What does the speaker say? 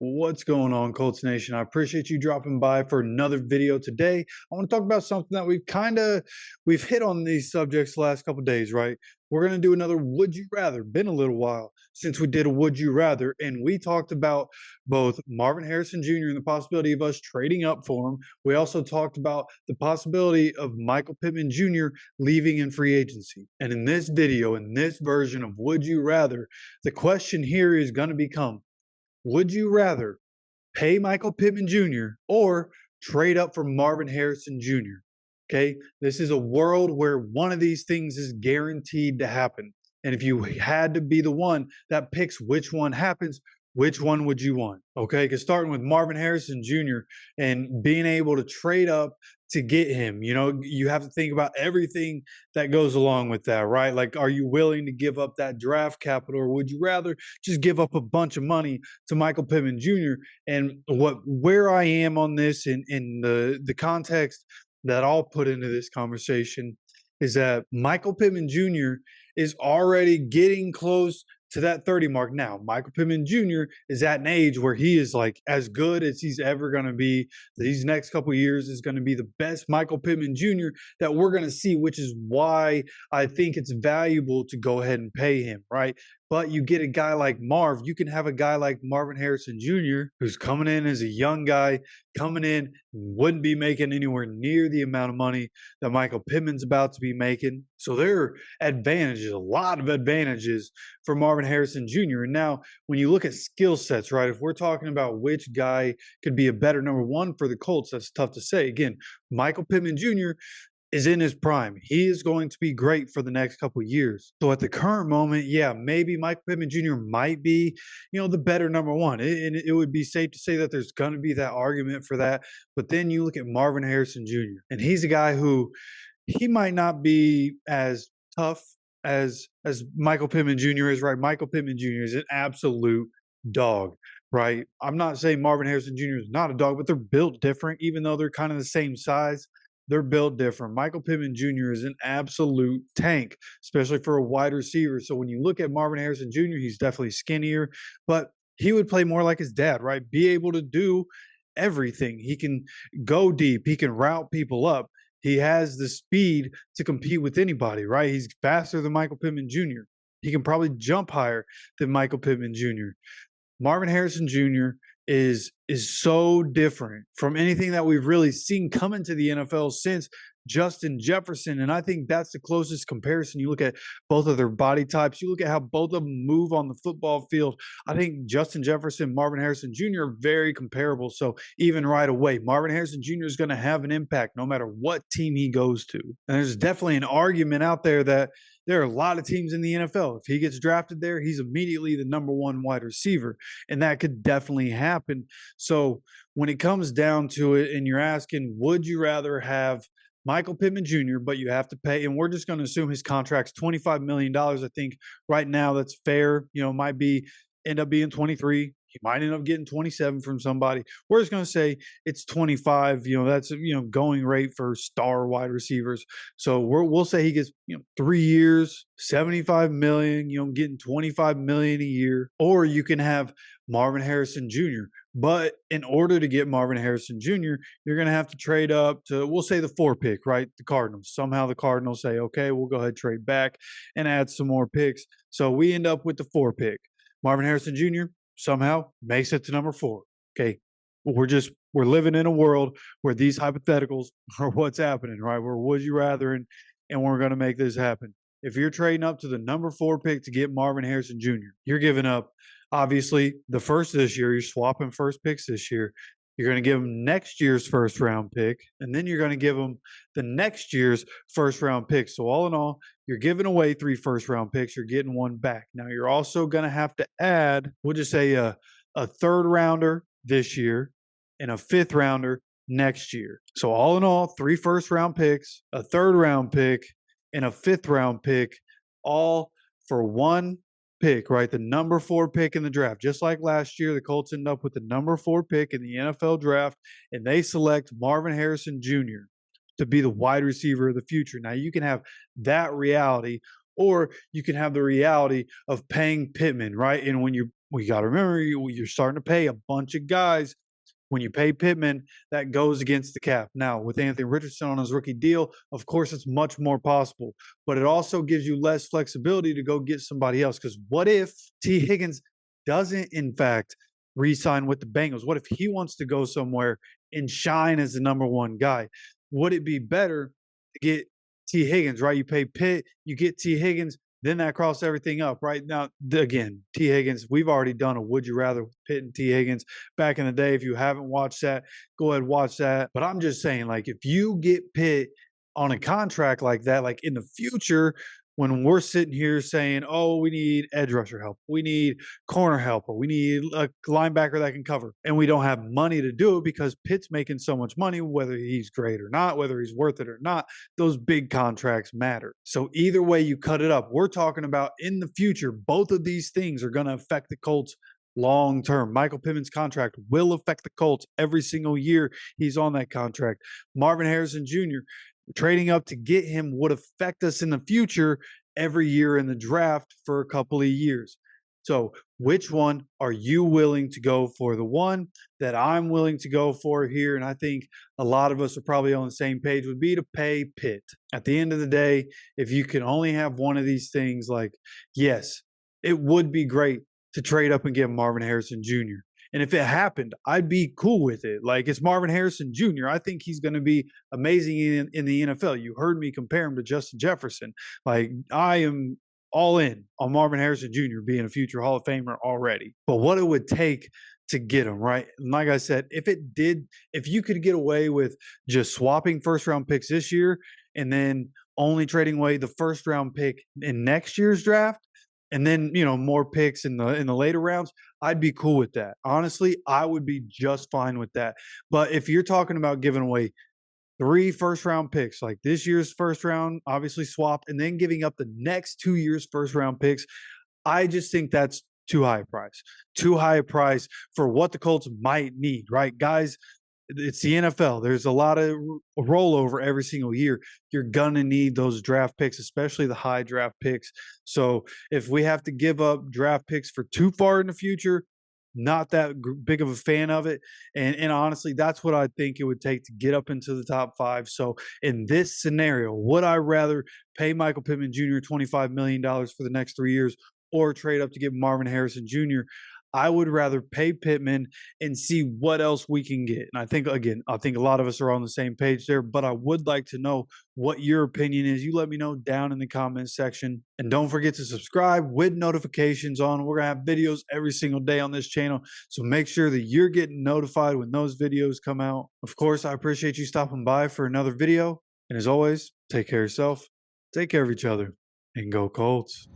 What's going on, Colts Nation? I appreciate you dropping by for another video today. I want to talk about something that we've hit on these subjects the last couple of days, right? We're going to do another Would You Rather. Been a little while since we did a Would You Rather, and we talked about both Marvin Harrison Jr. and the possibility of us trading up for him. We also talked about the possibility of Michael Pittman Jr. leaving in free agency. And in this video, in this version of Would You Rather, the question here is going to become, would you rather pay Michael Pittman Jr. or trade up for Marvin Harrison Jr.? Okay, this is a world where one of these things is guaranteed to happen. And if you had to be the one that picks which one happens, which one would you want? Okay, because starting with Marvin Harrison Jr. and being able to trade up to get him, you have to think about everything that goes along with that, right? Like, are you willing to give up that draft capital, or would you rather just give up a bunch of money to Michael Pittman Jr.? And where I am on this in the context that I'll put into this conversation is that Michael Pittman Jr. is already getting close to that 30 mark now. Michael Pittman Jr. is at an age where he is like as good as he's ever going to be. These next couple of years is going to be the best Michael Pittman Jr. that we're going to see, which is why I think it's valuable to go ahead and pay him, right? But you get a guy like Marv, you can have a guy like Marvin Harrison Jr., who's coming in as a young guy, coming in, wouldn't be making anywhere near the amount of money that Michael Pittman's about to be making. So there are advantages, a lot of advantages for Marvin Harrison Jr. And now when you look at skill sets, right, if we're talking about which guy could be a better number one for the Colts, that's tough to say. Again, Michael Pittman Jr. is in his prime. He is going to be great for the next couple of years. So at the current moment, yeah, maybe Michael Pittman Jr. might be, the better number one. And it would be safe to say that there's going to be that argument for that. But then you look at Marvin Harrison Jr., and he's a guy who he might not be as tough as Michael Pittman Jr. is, right? Michael Pittman Jr. is an absolute dog, right? I'm not saying Marvin Harrison Jr. is not a dog, but they're built different, even though they're kind of the same size. They're built different. Michael Pittman Jr. is an absolute tank, especially for a wide receiver. So when you look at Marvin Harrison Jr., he's definitely skinnier, but he would play more like his dad, right? Be able to do everything. He can go deep. He can route people up. He has the speed to compete with anybody, right? He's faster than Michael Pittman Jr. He can probably jump higher than Michael Pittman Jr. Marvin Harrison Jr. is so different from anything that we've really seen come into the NFL since Justin Jefferson. And I think that's the closest comparison. You look at both of their body types, you look at how both of them move on the football field. I think Justin Jefferson, Marvin Harrison Jr. are very comparable. So even right away, Marvin Harrison Jr. is going to have an impact no matter what team he goes to. And there's definitely an argument out there that there are a lot of teams in the NFL. If he gets drafted there, he's immediately the number one wide receiver. And that could definitely happen. So when it comes down to it and you're asking, would you rather have Michael Pittman Jr., but you have to pay, and we're just going to assume his contract's $25 million. I think right now that's fair. Might end up being 23. He might end up getting 27 from somebody. We're just going to say it's 25. That's going rate for star wide receivers. So we'll say he gets 3 years, 75 million. Getting 25 million a year. Or you can have Marvin Harrison Jr. But in order to get Marvin Harrison Jr., you're going to have to trade up to, we'll say the 4 pick, right? The Cardinals. Somehow the Cardinals say, okay, we'll go ahead and trade back and add some more picks. So we end up with the 4 pick. Marvin Harrison Jr. somehow makes it to number 4. Okay. We're living in a world where these hypotheticals are what's happening, right? Where would you rather, and we're going to make this happen. If you're trading up to the number 4 pick to get Marvin Harrison Jr., you're giving up, obviously, the first this year. You're swapping first picks this year. You're going to give him next year's first round pick, and then you're going to give him the next year's first round pick. So all in all, you're giving away 3 first round picks. You're getting 1 back. Now you're also going to have to add, we'll just say a 3rd rounder this year and a 5th rounder next year. So all in all, 3 first round picks, a 3rd round pick, and a 5th round pick, all for 1 pick, right? The number 4 pick in the draft. Just like last year, the Colts end up with the number 4 pick in the NFL draft, and they select Marvin Harrison Jr. to be the wide receiver of the future. Now, you can have that reality, or you can have the reality of paying Pittman, right? And when you're we got to remember you're starting to pay a bunch of guys. When you pay Pittman, that goes against the cap. Now, with Anthony Richardson on his rookie deal, of course, it's much more possible, but it also gives you less flexibility to go get somebody else. Because what if T. Higgins doesn't, in fact, re sign with the Bengals? What if he wants to go somewhere and shine as the number one guy? Would it be better to get T. Higgins, right? You pay Pitt, you get T. Higgins, then that crosses everything up, right? Now, again, T. Higgins, we've already done a would you rather with Pitt and T. Higgins back in the day. If you haven't watched that, go ahead, watch that. But I'm just saying, like, if you get Pitt on a contract like that, like in the future, when we're sitting here saying, oh, we need edge rusher help, we need corner help, or we need a linebacker that can cover, and we don't have money to do it because Pitt's making so much money, whether he's great or not, whether he's worth it or not, those big contracts matter. So either way you cut it up, we're talking about in the future, both of these things are going to affect the Colts long term. Michael Pittman's contract will affect the Colts every single year he's on that contract. Marvin Harrison Jr., trading up to get him would affect us in the future every year in the draft for a couple of years. So, which one are you willing to go for? The one that I'm willing to go for here, and I think a lot of us are probably on the same page, would be to pay Pitt. At the end of the day, if you can only have one of these things, like, yes, it would be great to trade up and get Marvin Harrison Jr. And if it happened, I'd be cool with it. Like, it's Marvin Harrison Jr. I think he's going to be amazing in the NFL. You heard me compare him to Justin Jefferson. Like, I am all in on Marvin Harrison Jr. being a future Hall of Famer already. But what it would take to get him, right? And like I said, if you could get away with just swapping first round picks this year and then only trading away the first round pick in next year's draft, and then, more picks in the later rounds, I'd be cool with that. Honestly, I would be just fine with that. But if you're talking about giving away 3 first round picks, like this year's first round, obviously swapped, and then giving up the next 2 years first round picks, I just think that's too high a price. Too high a price for what the Colts might need, right? Guys, it's the NFL. There's a lot of rollover every single year. You're going to need those draft picks, especially the high draft picks. So if we have to give up draft picks for too far in the future, not that big of a fan of it. And honestly, that's what I think it would take to get up into the top 5. So in this scenario, would I rather pay Michael Pittman Jr. $25 million for the next 3 years or trade up to get Marvin Harrison Jr.? I would rather pay Pittman and see what else we can get. And I think a lot of us are on the same page there, but I would like to know what your opinion is. You let me know down in the comments section. And don't forget to subscribe with notifications on. We're going to have videos every single day on this channel. So make sure that you're getting notified when those videos come out. Of course, I appreciate you stopping by for another video. And as always, take care of yourself, take care of each other, and go Colts.